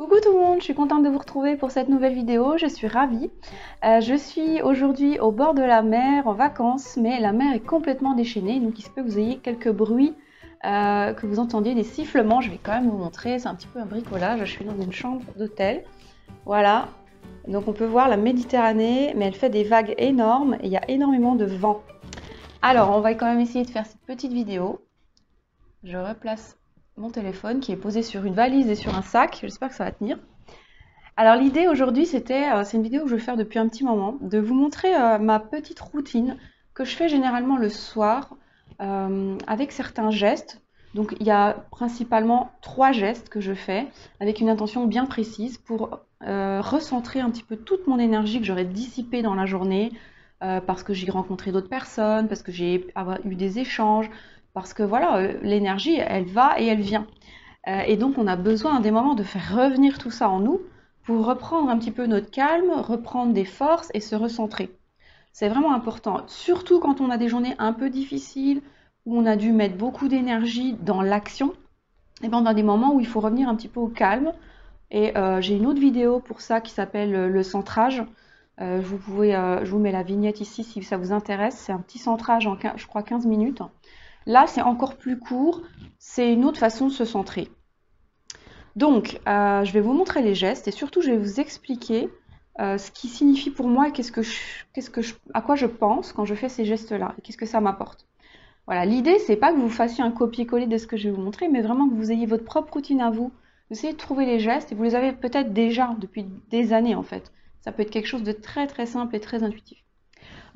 Coucou tout le monde, je suis contente de vous retrouver pour cette nouvelle vidéo, je suis ravie. Je suis aujourd'hui au bord de la mer en vacances, mais la mer est complètement déchaînée, donc il se peut que vous ayez quelques bruits, que vous entendiez des sifflements. Je vais quand même vous montrer, c'est un petit peu un bricolage. Je suis dans une chambre d'hôtel, voilà. Donc on peut voir la Méditerranée, mais elle fait des vagues énormes et il y a énormément de vent. Alors on va quand même essayer de faire cette petite vidéo. Je replace mon téléphone qui est posé sur une valise et sur un sac. J'espère que ça va tenir. Alors l'idée aujourd'hui, c'est une vidéo que je vais faire depuis un petit moment, de vous montrer ma petite routine que je fais généralement le soir avec certains gestes. Donc il y a principalement 3 gestes que je fais avec une intention bien précise pour recentrer un petit peu toute mon énergie que j'aurais dissipée dans la journée parce que j'ai rencontré d'autres personnes, parce que j'ai eu des échanges, parce que voilà, l'énergie, elle va et elle vient. Et donc, on a besoin à des moments de faire revenir tout ça en nous pour reprendre un petit peu notre calme, reprendre des forces et se recentrer. C'est vraiment important, surtout quand on a des journées un peu difficiles, où on a dû mettre beaucoup d'énergie dans l'action. Et bien, on a des moments où il faut revenir un petit peu au calme. Et j'ai une autre vidéo pour ça qui s'appelle le centrage. Je vous mets la vignette ici si ça vous intéresse. C'est un petit centrage en, je crois, 15 minutes. Là, c'est encore plus court, c'est une autre façon de se centrer. Donc, je vais vous montrer les gestes et surtout, je vais vous expliquer ce qui signifie pour moi et à quoi je pense quand je fais ces gestes-là et qu'est-ce que ça m'apporte. Voilà, l'idée, c'est pas que vous fassiez un copier-coller de ce que je vais vous montrer, mais vraiment que vous ayez votre propre routine à vous. Vous essayez de trouver les gestes et vous les avez peut-être déjà depuis des années en fait. Ça peut être quelque chose de très très simple et très intuitif.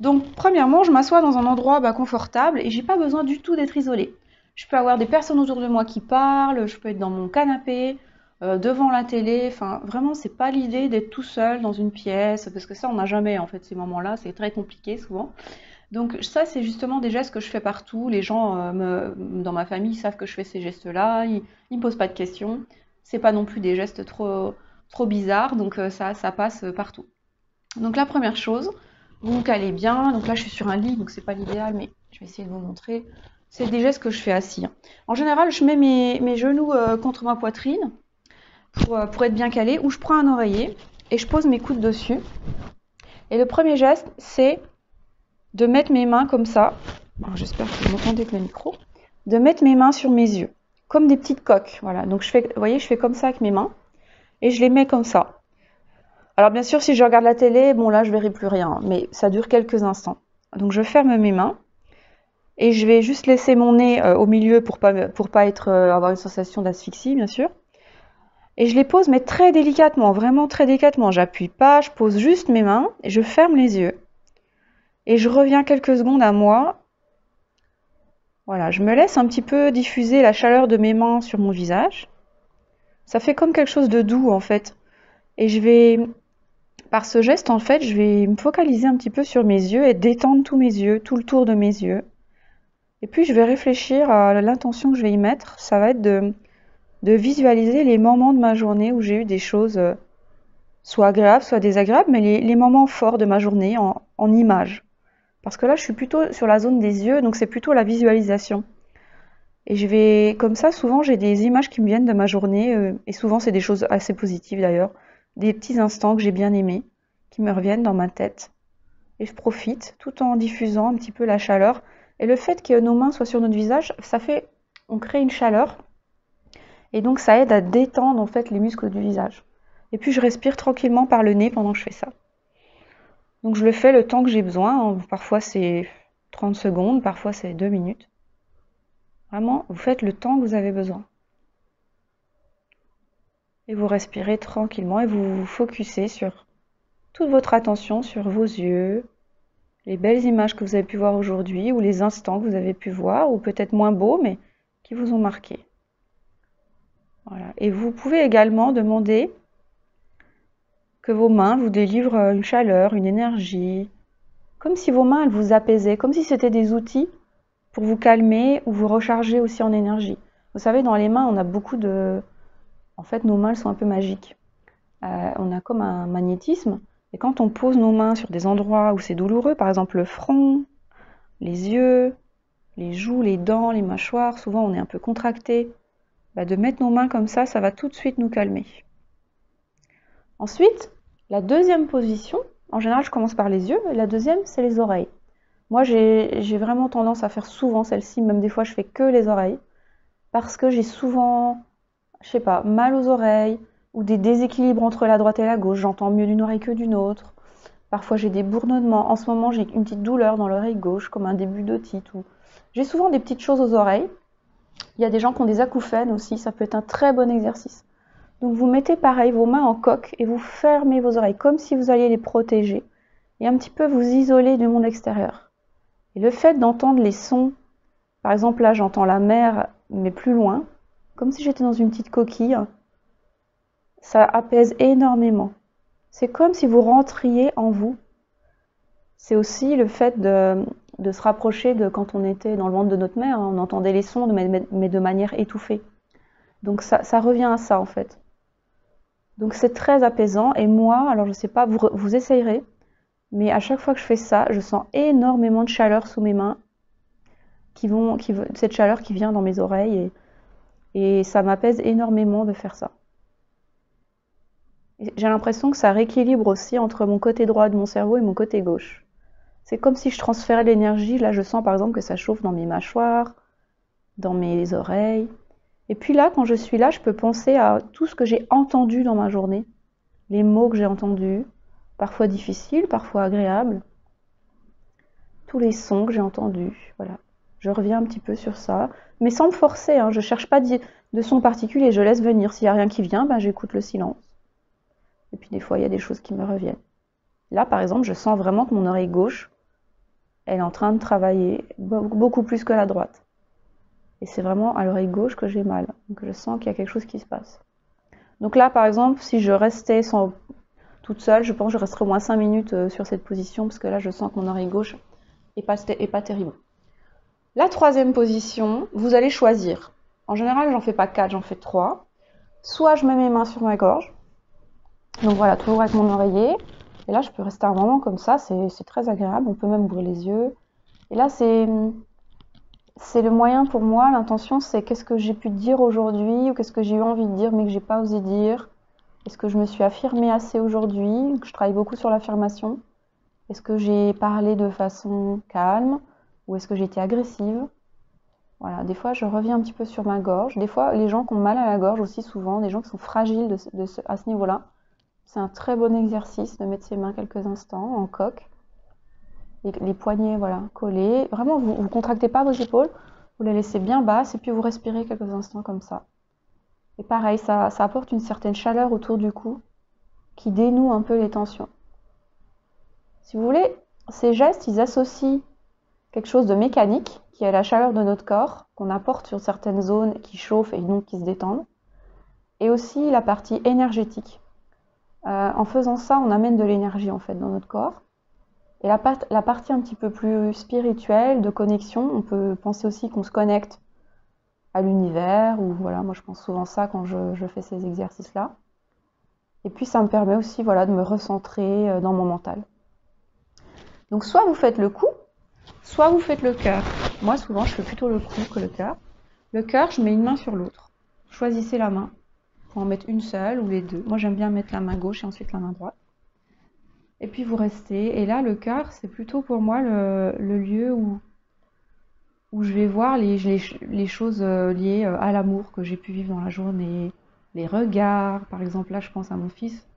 Donc, premièrement, je m'assois dans un endroit confortable et j'ai pas besoin du tout d'être isolée. Je peux avoir des personnes autour de moi qui parlent, je peux être dans mon canapé, devant la télé. Enfin, vraiment, c'est pas l'idée d'être tout seul dans une pièce, parce que ça, on n'a jamais en fait ces moments-là. C'est très compliqué souvent. Donc, ça, c'est justement des gestes que je fais partout. Les gens dans ma famille savent que je fais ces gestes-là. Ils me posent pas de questions. C'est pas non plus des gestes trop bizarres, donc ça passe partout. Donc, la première chose. Vous vous calez bien, donc là je suis sur un lit, donc c'est pas l'idéal, mais je vais essayer de vous montrer. C'est des gestes que je fais assis. En général, je mets mes genoux contre ma poitrine pour être bien calé, ou je prends un oreiller et je pose mes coudes dessus. Et le premier geste, c'est de mettre mes mains comme ça. J'espère que vous m'entendez avec le micro. De mettre mes mains sur mes yeux, comme des petites coques. Voilà. Donc vous voyez, je fais comme ça avec mes mains et je les mets comme ça. Alors bien sûr, si je regarde la télé, bon là je verrai plus rien, mais ça dure quelques instants. Donc je ferme mes mains et je vais juste laisser mon nez au milieu pour pas avoir une sensation d'asphyxie, bien sûr. Et je les pose, mais très délicatement, vraiment très délicatement. J'appuie pas, je pose juste mes mains et je ferme les yeux. Et je reviens quelques secondes à moi. Voilà, je me laisse un petit peu diffuser la chaleur de mes mains sur mon visage. Ça fait comme quelque chose de doux en fait. Et par ce geste, en fait, je vais me focaliser un petit peu sur mes yeux et détendre tous mes yeux, tout le tour de mes yeux. Et puis, je vais réfléchir à l'intention que je vais y mettre. Ça va être de visualiser les moments de ma journée où j'ai eu des choses soit agréables, soit désagréables, mais les moments forts de ma journée en images. Parce que là, je suis plutôt sur la zone des yeux, donc c'est plutôt la visualisation. Et comme ça, souvent, j'ai des images qui me viennent de ma journée, et souvent, c'est des choses assez positives d'ailleurs. Des petits instants que j'ai bien aimés, qui me reviennent dans ma tête. Et je profite, tout en diffusant un petit peu la chaleur. Et le fait que nos mains soient sur notre visage, on crée une chaleur. Et donc ça aide à détendre en fait les muscles du visage. Et puis je respire tranquillement par le nez pendant que je fais ça. Donc je le fais le temps que j'ai besoin. Parfois c'est 30 secondes, parfois c'est 2 minutes. Vraiment, vous faites le temps que vous avez besoin. Et vous respirez tranquillement et vous vous focussez sur toute votre attention sur vos yeux, les belles images que vous avez pu voir aujourd'hui ou les instants que vous avez pu voir, ou peut-être moins beaux, mais qui vous ont marqué. Voilà. Et vous pouvez également demander que vos mains vous délivrent une chaleur, une énergie, comme si vos mains elles vous apaisaient, comme si c'était des outils pour vous calmer ou vous recharger aussi en énergie. Vous savez, dans les mains, on a beaucoup de... En fait, nos mains elles sont un peu magiques. On a comme un magnétisme. Et quand on pose nos mains sur des endroits où c'est douloureux, par exemple le front, les yeux, les joues, les dents, les mâchoires, souvent on est un peu contracté, de mettre nos mains comme ça va tout de suite nous calmer. Ensuite, la deuxième position, en général je commence par les yeux, et la deuxième c'est les oreilles. Moi j'ai vraiment tendance à faire souvent celle-ci, même des fois je fais que les oreilles, parce que j'ai souvent, je sais pas, mal aux oreilles, ou des déséquilibres entre la droite et la gauche, j'entends mieux d'une oreille que d'une autre. Parfois j'ai des bourdonnements, en ce moment j'ai une petite douleur dans l'oreille gauche, comme un début d'otite. J'ai souvent des petites choses aux oreilles. Il y a des gens qui ont des acouphènes aussi, ça peut être un très bon exercice. Donc vous mettez pareil vos mains en coque et vous fermez vos oreilles comme si vous alliez les protéger et un petit peu vous isoler du monde extérieur. Et le fait d'entendre les sons, par exemple là j'entends la mer mais plus loin, comme si j'étais dans une petite coquille, ça apaise énormément. C'est comme si vous rentriez en vous. C'est aussi le fait de se rapprocher de quand on était dans le ventre de notre mère, on entendait les sons mais de manière étouffée. Donc ça revient à ça en fait. Donc c'est très apaisant et moi, alors je sais pas, vous essayerez, mais à chaque fois que je fais ça, je sens énormément de chaleur sous mes mains, cette chaleur qui vient dans mes oreilles et ça m'apaise énormément de faire ça. J'ai l'impression que ça rééquilibre aussi entre mon côté droit de mon cerveau et mon côté gauche. C'est comme si je transférais l'énergie, là je sens par exemple que ça chauffe dans mes mâchoires, dans mes oreilles. Et puis là, quand je suis là, je peux penser à tout ce que j'ai entendu dans ma journée, les mots que j'ai entendus, parfois difficiles, parfois agréables, tous les sons que j'ai entendus, voilà. Je reviens un petit peu sur ça, mais sans me forcer, hein. Je ne cherche pas de son particulier, je laisse venir. S'il n'y a rien qui vient, ben, j'écoute le silence. Et puis des fois, il y a des choses qui me reviennent. Là, par exemple, je sens vraiment que mon oreille gauche, elle est en train de travailler beaucoup plus que la droite. Et c'est vraiment à l'oreille gauche que j'ai mal. Donc je sens qu'il y a quelque chose qui se passe. Donc là, par exemple, si je restais toute seule, je pense que je resterais au moins 5 minutes sur cette position, parce que là, je sens que mon oreille gauche est pas terrible. La troisième position, vous allez choisir. En général, j'en fais pas 4, j'en fais 3. Soit je mets mes mains sur ma gorge, donc voilà, toujours avec mon oreiller. Et là, je peux rester un moment comme ça, c'est très agréable. On peut même ouvrir les yeux. Et là, c'est le moyen pour moi, l'intention, c'est qu'est-ce que j'ai pu dire aujourd'hui, ou qu'est-ce que j'ai eu envie de dire mais que j'ai pas osé dire. Est-ce que je me suis affirmée assez aujourd'hui? Je travaille beaucoup sur l'affirmation. Est-ce que j'ai parlé de façon calme ou est-ce que j'ai été agressive? Voilà, des fois je reviens un petit peu sur ma gorge. Des fois, les gens qui ont mal à la gorge aussi souvent, des gens qui sont fragiles à ce niveau-là, c'est un très bon exercice de mettre ses mains quelques instants en coque. Les poignets, voilà, collés. Vraiment, vous ne contractez pas vos épaules, vous les laissez bien basses et puis vous respirez quelques instants comme ça. Et pareil, ça apporte une certaine chaleur autour du cou qui dénoue un peu les tensions. Si vous voulez, ces gestes, ils associent quelque chose de mécanique, qui est la chaleur de notre corps, qu'on apporte sur certaines zones qui chauffent et donc qui se détendent, et aussi la partie énergétique. En faisant ça, on amène de l'énergie en fait dans notre corps. Et la partie un petit peu plus spirituelle, de connexion, on peut penser aussi qu'on se connecte à l'univers, ou voilà, moi je pense souvent ça quand je fais ces exercices-là. Et puis ça me permet aussi voilà, de me recentrer dans mon mental. Donc soit vous faites le cou, soit vous faites le cœur. Moi souvent je fais plutôt le cou que le cœur. Le cœur, je mets une main sur l'autre. Choisissez la main. Il faut en mettre une seule ou les deux. Moi j'aime bien mettre la main gauche et ensuite la main droite. Et puis vous restez. Et là le cœur, c'est plutôt pour moi le lieu où je vais voir les choses liées à l'amour que j'ai pu vivre dans la journée. Les regards, par exemple là je pense à mon fils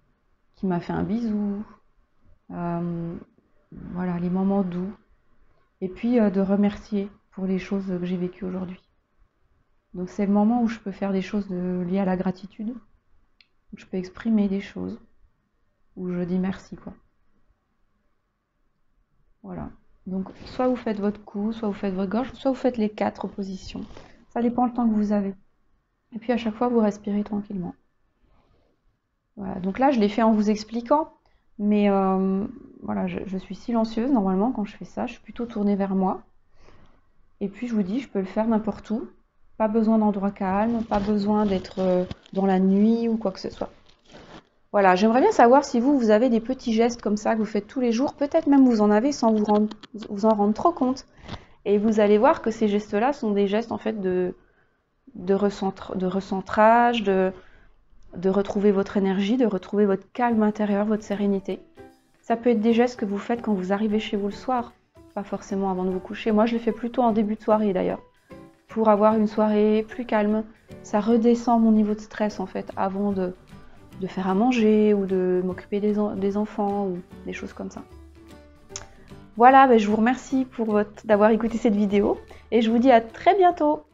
qui m'a fait un bisou. Voilà, les moments doux. Et puis de remercier pour les choses que j'ai vécues aujourd'hui. Donc c'est le moment où je peux faire des choses liées à la gratitude, où je peux exprimer des choses, où je dis merci quoi. Voilà. Donc soit vous faites votre cou, soit vous faites votre gorge, soit vous faites les 4 positions. Ça dépend le temps que vous avez. Et puis à chaque fois vous respirez tranquillement. Voilà. Donc là je l'ai fait en vous expliquant, mais voilà, je suis silencieuse normalement quand je fais ça, je suis plutôt tournée vers moi. Et puis je vous dis, je peux le faire n'importe où. Pas besoin d'endroit calme, pas besoin d'être dans la nuit ou quoi que ce soit. Voilà, j'aimerais bien savoir si vous avez des petits gestes comme ça que vous faites tous les jours. Peut-être même vous en avez sans vous en rendre trop compte. Et vous allez voir que ces gestes-là sont des gestes en fait de recentrage, de retrouver votre énergie, de retrouver votre calme intérieur, votre sérénité. Ça peut être des gestes que vous faites quand vous arrivez chez vous le soir, pas forcément avant de vous coucher. Moi, je le fais plutôt en début de soirée d'ailleurs, pour avoir une soirée plus calme. Ça redescend mon niveau de stress en fait, avant de faire à manger ou de m'occuper des enfants ou des choses comme ça. Voilà, je vous remercie d'avoir écouté cette vidéo et je vous dis à très bientôt.